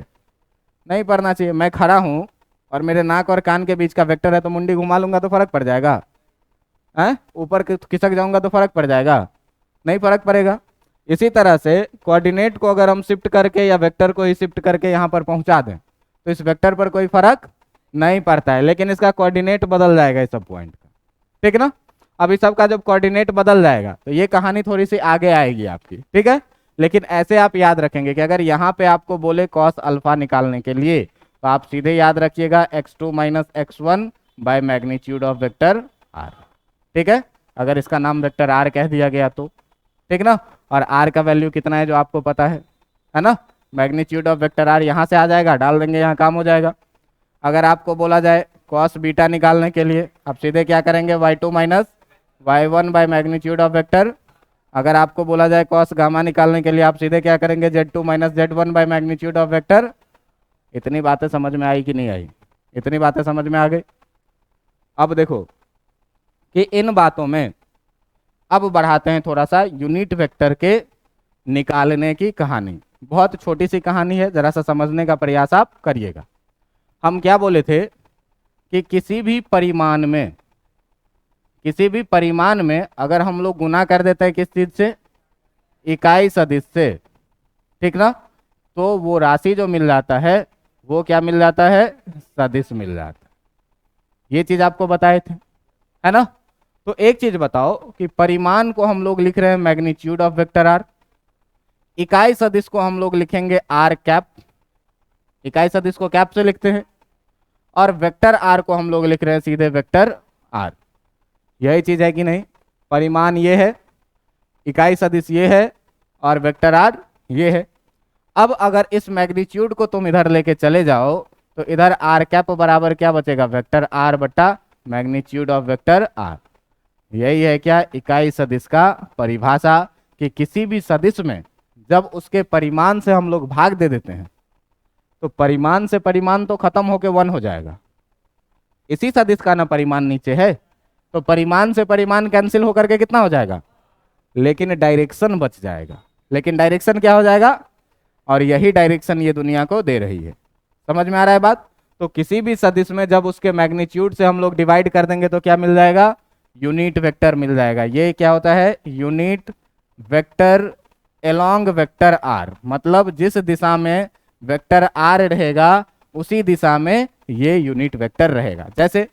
नहीं पड़ना चाहिए। मैं खड़ा हूँ और मेरे नाक और कान के बीच का वेक्टर है तो मुंडी घुमा लूंगा तो फर्क पड़ जाएगा? हैं, ऊपर खिसक जाऊंगा तो फर्क पड़ जाएगा? नहीं फर्क पड़ेगा। इसी तरह से कोऑर्डिनेट को अगर हम शिफ्ट करके या वेक्टर को ही शिफ्ट करके यहाँ पर पहुँचा दें तो इस वेक्टर पर कोई फर्क नहीं पड़ता है, लेकिन इसका कोऑर्डिनेट बदल जाएगा इस सब पॉइंट का, ठीक ना। अब इस सब का जब कोऑर्डिनेट बदल जाएगा तो ये कहानी थोड़ी सी आगे आएगी आपकी, ठीक है। लेकिन ऐसे आप याद रखेंगे कि अगर यहाँ पे आपको बोले कॉस अल्फा निकालने के लिए तो आप सीधे याद रखिएगा x2 minus x1 bye magnitude of vector r, ठीक है। अगर इसका नाम वेक्टर r कह दिया गया तो, ठीक ना। और r का वैल्यू कितना है जो आपको पता है ना। मैग्नीट्यूड ऑफ वेक्टर r यहाँ से आ जाएगा, डाल देंगे, यहाँ काम हो जाएगा। अगर आपको बोला जाए कॉस बीटा निकालने के लिए आप सीधे क्या करेंगे, y2 minus y1 bye magnitude of vector. अगर आपको बोला जाए कॉस गामा निकालने के लिए आप सीधे क्या करेंगे, z2 minus z1 bye magnitude of vector. इतनी बातें समझ में आई कि नहीं आई? इतनी बातें समझ में आ गई। अब देखो कि इन बातों में अब बढ़ाते हैं थोड़ा सा यूनिट वेक्टर के निकालने की कहानी। बहुत छोटी सी कहानी है, जरा सा समझने का प्रयास आप करिएगा। हम क्या बोले थे कि किसी भी परिमाण में अगर हम लोग गुना कर देते हैं किस चीज से, इकाई सदिश से, ठीक ना, तो वो राशि जो मिल जाता है वो क्या मिल जाता है, सदिश मिल जाता है। ये चीज आपको बताए थे, है ना। तो एक चीज बताओ कि परिमाण को हम लोग लिख रहे हैं मैग्नीट्यूड ऑफ वेक्टर आर, इकाई सदिश को हम लोग लिखेंगे आर कैप, इकाई सदिश को कैप से लिखते हैं, और वेक्टर आर को हम लोग लिख रहे हैं सीधे वेक्टर आर। यही चीज है कि नहीं? परिमाण ये है, इकाई सदिश ये है, और वेक्टर आर ये है। अब अगर इस मैग्नीट्यूड को तुम इधर लेके चले जाओ तो इधर आर कैप बराबर क्या बचेगा, वेक्टर आर बटा मैग्नीट्यूड ऑफ वेक्टर आर। यही है क्या, इकाई सदिश का परिभाषा, कि किसी भी सदिश में जब उसके परिमाण से हम लोग भाग दे देते हैं तो परिमाण से परिमाण तो खत्म होके 1 हो जाएगा। इसी सदिश का ना परिमाण नीचे है तो परिमाण से परिमाण कैंसिल होकर के कितना हो जाएगा, लेकिन डायरेक्शन बच जाएगा। लेकिन डायरेक्शन क्या हो जाएगा, और यही डायरेक्शन ये दुनिया को दे रही है। समझ में आ रहा है बात? तो किसी भी सदिश में जब उसके मैग्नीट्यूड से हम लोग डिवाइड कर देंगे तो क्या मिल जाएगा? यूनिट वेक्टर मिल जाएगा। ये क्या होता है? Unit vector along vector r, मतलब जिस दिशा में वेक्टर आर रहेगा उसी दिशा में ये यूनिट वेक्टर रहेगा। जैसे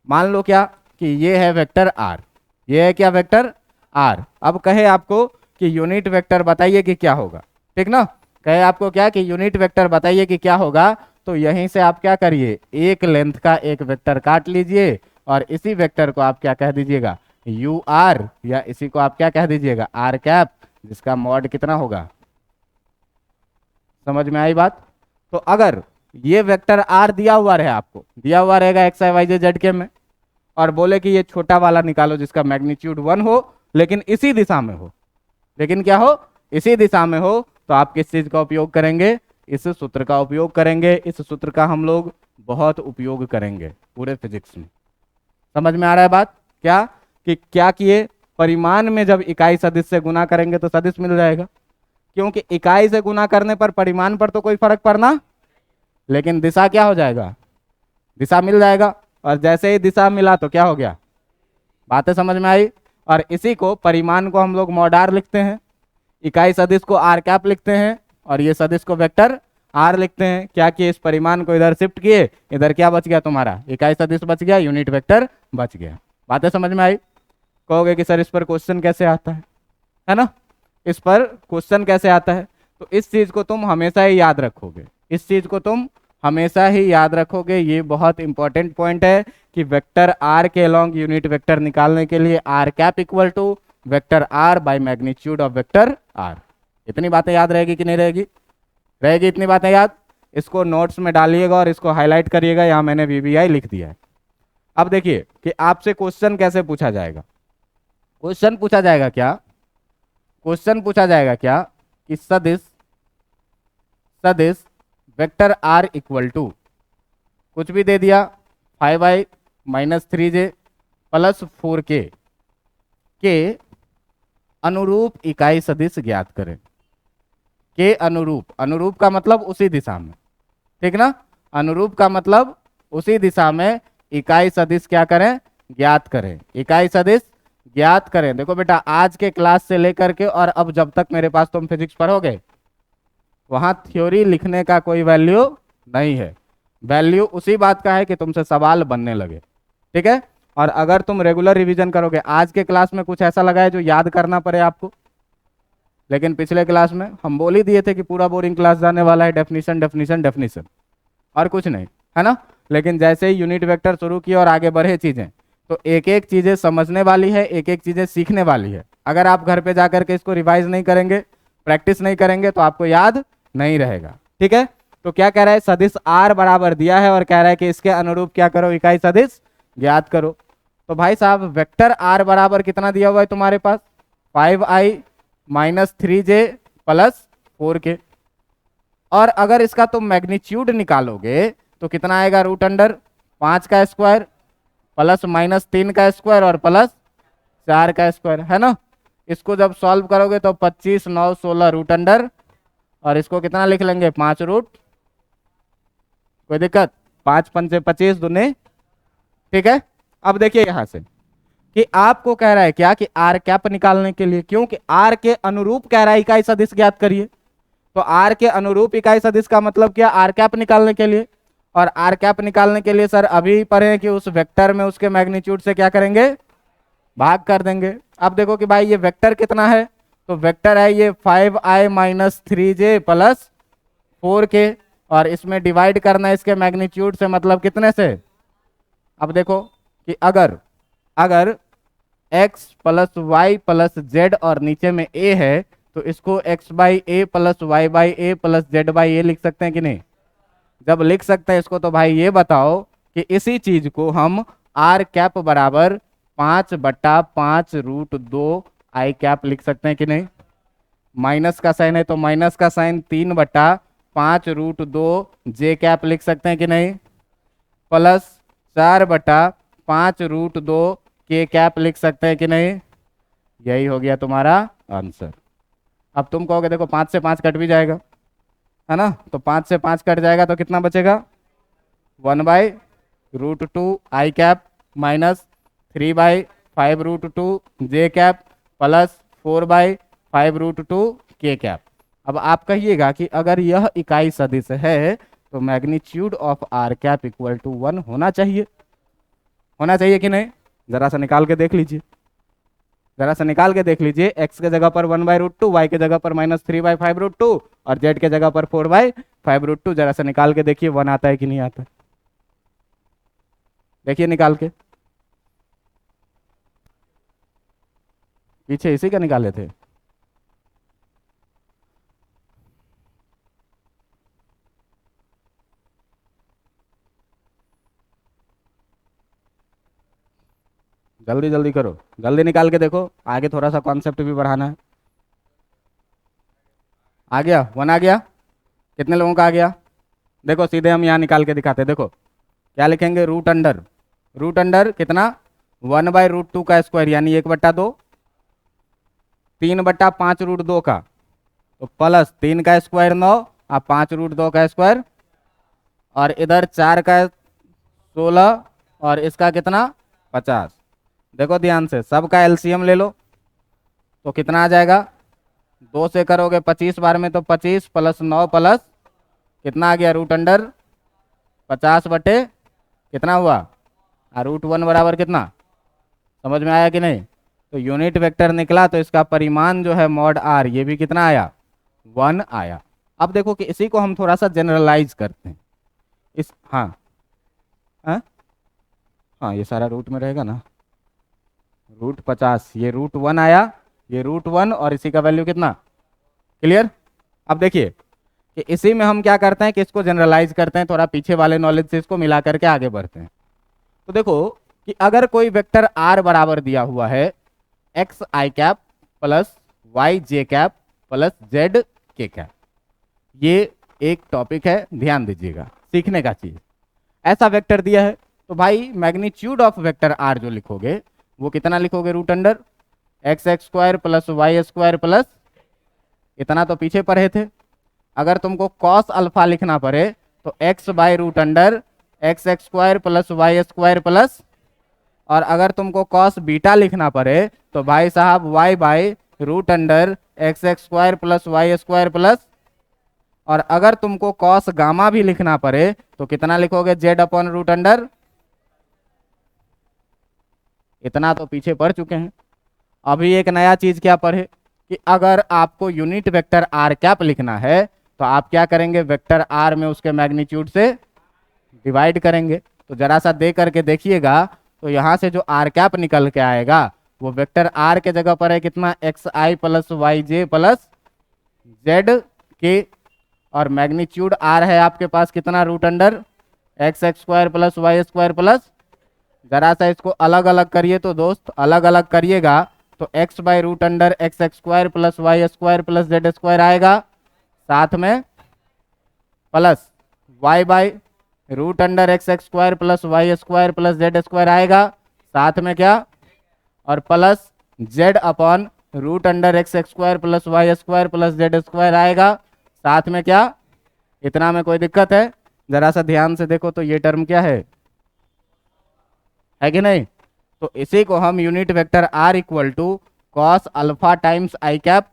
मान लो क्या कि ये है वेक्टर आर, ये है क्या? Vector r. अब कहे आपको कि यूनिट वेक्टर बताइए कि क्या होगा, ठीक ना? कहे आपको क्या कि यूनिट वेक्टर बताइए कि क्या होगा, तो यहीं से आप क्या करिए, एक लेंथ का एक वेक्टर काट लीजिए और इसी वेक्टर को आप क्या कह दीजिएगा? यू आर, या इसी को आप क्या कह दीजिएगा? आर कैप, जिसका मॉड कितना होगा? समझ में आई बात? तो अगर ये वेक्टर आर दिया हुआ रहे, आपको दिया हुआ रहेगा एक्स आई वाई जे जेड के में, और बोले कि ये छोटा वाला निकालो जिसका मैग्नीट्यूड 1 हो लेकिन इसी दिशा में हो, लेकिन क्या हो? इसी दिशा में हो, तो आप किस चीज का उपयोग करेंगे? इस सूत्र का उपयोग करेंगे। इस सूत्र का हम लोग बहुत उपयोग करेंगे पूरे फिजिक्स में। समझ में आ रहा है बात? क्या कि क्या किए, परिमाण में जब इकाई सदिश से गुना करेंगे तो सदिश मिल जाएगा, क्योंकि इकाई से गुना करने पर परिमाण पर तो कोई फर्क पड़ना, लेकिन दिशा क्या हो जाएगा? दिशा मिल जाएगा। और जैसे ही दिशा मिला तो क्या हो गया? बातें समझ में आई? और इसी को, परिमाण को हम लोग मॉड आर लिखते हैं, इकाई सदिश को आर कैप लिखते हैं, और ये सदिश को वेक्टर आर लिखते हैं। क्या किए, इस परिमाण को इधर शिफ्ट किए, इधर क्या बच गया तुम्हारा? इकाई सदिश बच गया, यूनिट वेक्टर बच गया। बातें समझ में आई? कहोगे कि सर इस पर क्वेश्चन कैसे आता है ना? इस पर क्वेश्चन कैसे आता है? तो इस चीज को तुम हमेशा ही याद रखोगे, इस चीज को तुम हमेशा ही याद रखोगे। ये बहुत इंपॉर्टेंट पॉइंट है कि वेक्टर आर के अलोंग यूनिट वेक्टर निकालने के लिए r cap equal to vector r by magnitude of vector r. इतनी बातें याद रहेगी कि नहीं रहेगी? रहेगी इतनी बातें याद। इसको नोट्स में डालिएगा और इसको हाईलाइट करिएगा, यहाँ मैंने वीवीआई लिख दिया है। अब देखिए कि आपसे क्वेश्चन कैसे पूछा जाएगा। क्वेश्चन पूछा जाएगा क्या? क्वेश्चन पूछा जाएगा क्या कि सदिश वेक्टर आर इक्वल टू कुछ भी दे दिया, 5i minus 3j plus 4k के अनुरूप इकाई सदिश ज्ञात करें। के अनुरूप, अनुरूप का मतलब उसी दिशा में, ठीक ना? अनुरूप का मतलब उसी दिशा में इकाई सदिश क्या करें? ज्ञात करें। इकाई सदिश ज्ञात करें। देखो बेटा, आज के क्लास से लेकर के और अब जब तक मेरे पास तुम फिजिक्स पढ़ोगे, वहां थ्योरी लिखने का कोई वैल्यू नहीं है। वैल्यू उसी बात का है कि तुमसे सवाल बनने लगे, ठीक है? और अगर तुम रेगुलर रिवीजन करोगे, आज के क्लास में कुछ ऐसा लगा है जो याद करना पड़े आपको, लेकिन पिछले क्लास में हम बोल ही दिए थे कि पूरा बोरिंग क्लास जाने वाला है, डेफिनेशन डेफिनेशन डेफिनेशन और कुछ नहीं, है ना? लेकिन जैसे ही यूनिट वेक्टर शुरू किए और आगे बढ़े चीजें, तो एक एक चीजें समझने वाली है, एक एक चीजें सीखने वाली है। अगर आप घर पे जाकर के इसको रिवाइज नहीं करेंगे, प्रैक्टिस नहीं करेंगे, तो आपको याद नहीं रहेगा, ठीक है? तो क्या कह रहा है? सदिश आर बराबर दिया है और कह रहा है कि इसके अनुरूप क्या करो? इकाई सदिश ज्ञात करो। तो भाई साहब, वेक्टर आर बराबर कितना दिया हुआ है तुम्हारे पास? 5i minus 3j plus 4k। और अगर इसका तुम मैग्नीट्यूड निकालोगे तो कितना आएगा? रूट अंडर 5 का स्क्वायर प्लस माइनस 3 का स्क्वायर और प्लस 4 का स्क्वायर, है ना? इसको जब सॉल्व करोगे तो 25 9 16 रूट अंडर, और इसको कितना लिख लेंगे? 5 रूट। कोई दिक्कत? 5 पंचे 25 दूने, ठीक है? अब देखिए यहां से कि आपको कह रहा है क्या कि आर कैप निकालने के लिए, क्योंकि आर के अनुरूप कह रहा है इकाई सदिश ज्ञात करिए, तो आर के अनुरूप इकाई सदिश का मतलब क्या? आर कैप निकालने के लिए। और आर कैप निकालने के लिए सर अभी पढ़े कि उस वेक्टर में उसके मैग्नीट्यूड से क्या करेंगे? भाग कर देंगे। अब देखो कि भाई ये वेक्टर कितना है, तो वेक्टर है ये 5i minus 3j plus 4k, और इसमें डिवाइड करना है इसके मैग्नीट्यूड से, मतलब कितने से? अब देखो कि अगर x plus Y plus Z और नीचे में a है, तो इसको x by A plus Y by A plus Z by A लिख सकते हैं कि नहीं? जब लिख सकते हैं इसको, तो भाई ये बताओ कि इसी चीज को हम आर कैप बराबर 5/5 रूट 2 आई कैप लिख सकते हैं कि नहीं? माइनस का साइन है तो माइनस का साइन 3/5 रूट 2 जे कैप लिख सकते हैं कि नहीं? प्लस 4/5 रूट 2 के कैप लिख सकते हैं कि नहीं? यही हो गया तुम्हारा आंसर। अब तुम कहोगे देखो 5 से 5 कट भी जाएगा, है ना। तो 5 से 5 कट जाएगा तो कितना बचेगा, 1/√2 i cap minus 3/5√2 j cap plus 4/5√2 k cap. अब आप कहिएगा कि अगर यह इकाई सदिश है तो magnitude of r cap equal to 1 होना चाहिए, होना चाहिए कि नहीं। जरा सा निकाल के देख लीजिए, जरा सा निकाल के देख लीजिए। x के जगह पर 1/√2, y के जगह पर -3/5√2 और z के जगह पर 4/5√2। जरा सा निकाल के देखिए 1 आता है कि नहीं आता, देखिए निकाल के। पीछे इसी का निकाले थे। जल्दी जल्दी करो, जल्दी निकाल के देखो, आगे थोड़ा सा कॉन्सेप्ट भी बढ़ाना है। आ गया, 1 आ गया। कितने लोगों का आ गया, देखो सीधे हम यहाँ निकाल के दिखाते हैं। देखो क्या लिखेंगे, रूट अंडर कितना, 1/√2 का स्क्वायर यानी 1/2, 3/5√2 का, तो प्लस 3 का स्क्वायर 9 और 5√2 का स्क्वायर, और इधर 4 का 16 और इसका कितना 50। देखो ध्यान से, सबका एलसीएम ले लो तो कितना आ जाएगा, 2 से करोगे 25 बार में तो 25 प्लस 9 प्लस कितना आ गया, √50 कितना हुआ, और √1 बराबर कितना, समझ में आया कि नहीं। तो यूनिट वेक्टर निकला तो इसका परिमाण जो है मॉड r, ये भी कितना आया, 1 आया। अब देखो कि इसी को हम थोड़ा सा जनरलाइज करते हैं इस, हाँ हाँ हाँ, ये सारा रूट में रहेगा ना, √50, ये √1 आया, ये √1 और इसी का वैल्यू कितना, क्लियर। अब देखिए कि इसी में हम क्या करते हैं कि इसको जनरलाइज करते हैं, थोड़ा पीछे वाले नॉलेज से इसको मिला करके आगे बढ़ते हैं। तो देखो कि अगर कोई वेक्टर r बराबर दिया हुआ है xi cap plus yj cap plus zk cap, ये एक टॉपिक है, ध्यान दीजिएगा, सीखने का चीज। ऐसा वेक्टर दिया है तो भाई मैग्नीट्यूड ऑफ वेक्टर r जो लिखोगे वो कितना लिखोगे, √x² प्लस y² प्लस, इतना तो पीछे पढ़े थे। अगर तुमको कॉस अल्फा लिखना पड़े तो x/√x² प्लस y² प्लस, और अगर तुमको कॉस बीटा लिखना पड़े तो भाई साहब y/√x² प्लस y² प्लस, और अगर तुमको कॉस गामा भी लिखना पड़े तो कितना लिखोगे, z/√, इतना तो पीछे पढ़ चुके हैं। अभी एक नया चीज क्या पढ़े कि अगर आपको यूनिट वेक्टर r कैप लिखना है तो आप क्या करेंगे, वेक्टर r में उसके मैग्नीट्यूड से डिवाइड करेंगे। तो जरा सा दे करके देखिएगा, तो यहाँ से जो r कैप निकल के आएगा वो वेक्टर r के जगह पर है कितना, xi plus yj plus zk, और मैग्नीट्यूड r है आपके पास कितना, √x² प्लस y² प्लस। जरा सा इसको अलग अलग करिए तो दोस्त, अलग अलग करिएगा तो x/√x² plus y² plus z² आएगा, साथ में plus y/√x² plus y² plus z² आएगा, साथ में क्या, और plus z/√x² plus y² plus z² आएगा, साथ में क्या, इतना में कोई दिक्कत है, जरा सा ध्यान से देखो तो ये टर्म क्या है कि नहीं। तो इसी को हम unit vector r equal to cos alpha times i cap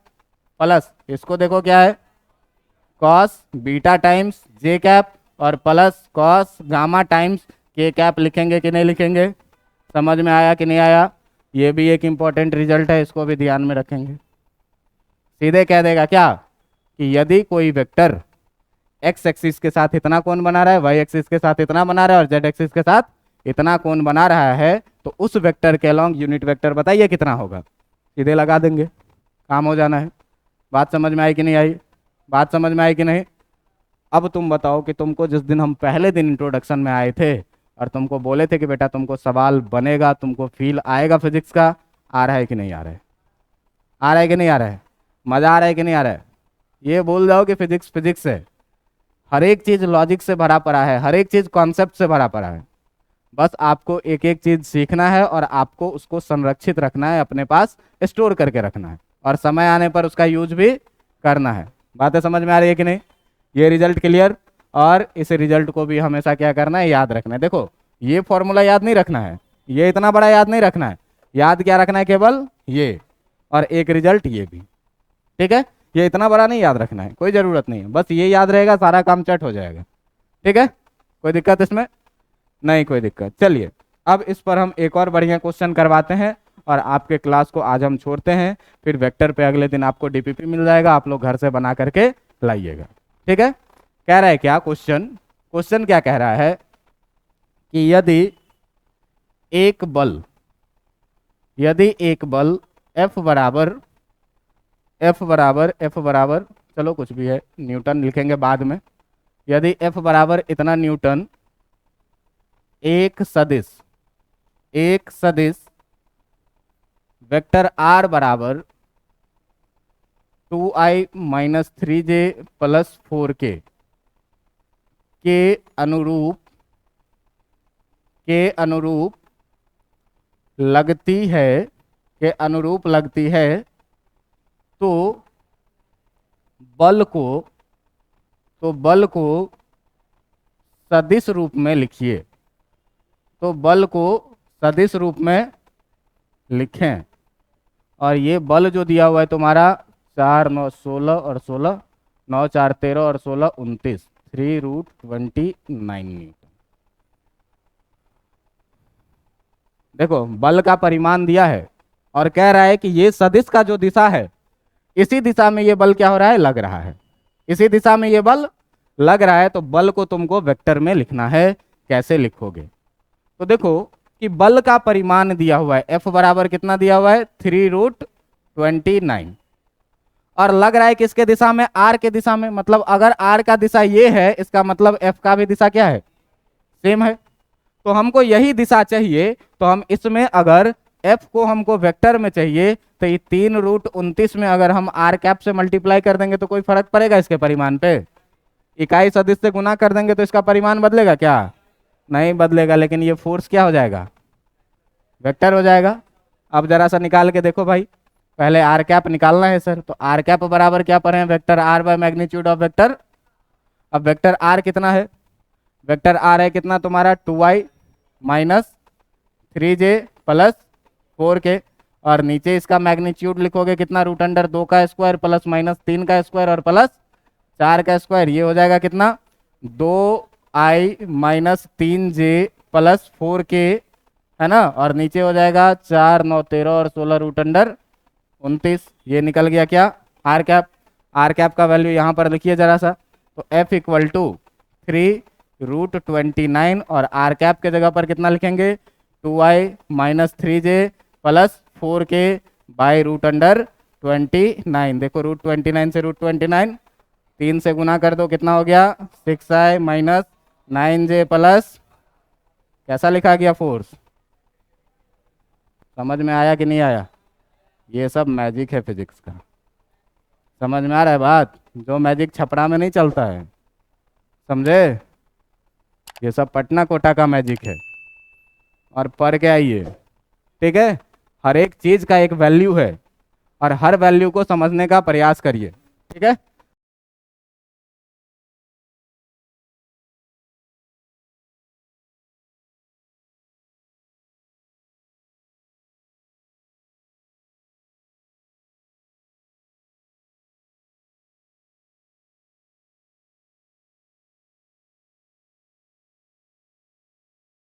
plus, इसको देखो क्या है, cos beta times j cap और plus cos gamma times k cap लिखेंगे कि नहीं लिखेंगे, समझ में आया कि नहीं आया। ये भी एक इम्पॉर्टेंट रिजल्ट है, इसको भी ध्यान में रखेंगे। सीधे कह देगा क्या कि यदि कोई वेक्टर x एक्सिस के साथ इतना कोण बना रहा है, y एक्सिस के साथ इतना बना रहा है और z एक्सिस के साथ इतना कोण बना रहा है, तो उस वेक्टर के अलोंग यूनिट वेक्टर बताइए कितना होगा, सीधे लगा देंगे, काम हो जाना है। बात समझ में आई कि नहीं आई, बात समझ में आई कि नहीं। अब तुम बताओ कि तुमको जिस दिन हम पहले दिन इंट्रोडक्शन में आए थे और तुमको बोले थे कि बेटा तुमको सवाल बनेगा, तुमको फील आएगा फिजिक्स का, आ रहा है कि नहीं आ रहा है, आ रहा है कि नहीं आ रहा है, मज़ा आ रहा है कि नहीं आ रहा है। ये बोल जाओ कि फिजिक्स फिजिक्स है, हर एक चीज़ लॉजिक से भरा पड़ा है, हर एक चीज़ कॉन्सेप्ट से भरा पड़ा है। बस आपको एक एक चीज़ सीखना है और आपको उसको संरक्षित रखना है, अपने पास स्टोर करके रखना है, और समय आने पर उसका यूज भी करना है। बातें समझ में आ रही है कि नहीं। ये रिजल्ट क्लियर। और इस रिजल्ट को भी हमेशा क्या करना है, याद रखना है। देखो ये फॉर्मूला याद नहीं रखना है, ये इतना बड़ा याद नहीं रखना है, याद क्या रखना है, केवल ये और एक रिजल्ट ये भी। ठीक है, ये इतना बड़ा नहीं याद रखना है, कोई ज़रूरत नहीं है, बस ये याद रहेगा, सारा काम चट हो जाएगा। ठीक है, कोई दिक्कत इसमें नहीं, कोई दिक्कत। चलिए अब इस पर हम एक और बढ़िया क्वेश्चन करवाते हैं और आपके क्लास को आज हम छोड़ते हैं। फिर वेक्टर पे अगले दिन आपको डीपीपी मिल जाएगा, आप लोग घर से बना करके लाइएगा। ठीक है, कह रहा है क्या क्वेश्चन, क्वेश्चन क्या कह रहा है कि यदि एक बल F बराबर चलो कुछ भी है, न्यूटन लिखेंगे बाद में। यदि F बराबर इतना न्यूटन एक सदिश वेक्टर R बराबर 2i minus 3j plus 4k के अनुरूप लगती है तो बल को सदिश रूप में लिखिए। तो बल को सदिश रूप में लिखें। और ये बल जो दिया हुआ है तुम्हारा 4 9 16 और 16 9 4 13 और 16 29 3√29 न्यूटन। देखो बल का परिमाण दिया है और कह रहा है कि ये सदिश का जो दिशा है, इसी दिशा में ये बल क्या हो रहा है, लग रहा है, इसी दिशा में ये बल लग रहा है। तो बल को तुमको वेक्टर में लिखना है, कैसे लिखोगे। तो देखो कि बल का परिमाण दिया हुआ है, F बराबर कितना दिया हुआ है 3√29 और लग रहा है किसके दिशा में, R के दिशा में। मतलब अगर R का दिशा ये है, इसका मतलब F का भी दिशा क्या है, सेम है। तो हमको यही दिशा चाहिए, तो हम इसमें अगर F को हमको वेक्टर में चाहिए तो ये 3√29 में अगर हम R कैप से मल्टीप्लाई कर देंगे तो कोई फर्क पड़ेगा इसके परिमाण पे। इकाई सदिश से गुना कर देंगे तो इसका परिमाण बदलेगा क्या, नहीं बदलेगा, लेकिन ये फोर्स क्या हो जाएगा, वेक्टर हो जाएगा। अब जरा सा निकाल के देखो भाई, पहले R कैप निकालना है सर। तो R कैप बराबर क्या पढ़े हैं, vector R bye magnitude of vector. अब वेक्टर R कितना है, वेक्टर R है कितना तुम्हारा 2i minus 3j plus 4k और नीचे इसका मैग्नीट्यूड लिखोगे कितना, √2 का स्क्वायर प्लस माइनस 3 का स्क्वायर और प्लस 4 का स्क्वायर। ये हो जाएगा कितना 2i minus 3j plus 4k है ना, और नीचे हो जाएगा 4 9 13 और 16 √29। ये निकल गया क्या, R कैप का वैल्यू यहाँ पर लिखिए जरा सा। तो F इक्वल टू 3√29 और R कैप के जगह पर कितना लिखेंगे 2i minus 3j plus 4k by √29। देखो √29 से √29 3 से गुना कर दो, कितना हो गया 6i माइनस 9j प्लस, कैसा लिखा गया फोर्स, समझ में आया कि नहीं आया। ये सब मैजिक है फिजिक्स का, समझ में आ रहा है बात, जो मैजिक छपरा में नहीं चलता है, समझे। ये सब पटना कोटा का मैजिक है और पढ़ के आइए। ठीक है, हर एक चीज का एक वैल्यू है और हर वैल्यू को समझने का प्रयास करिए। ठीक है।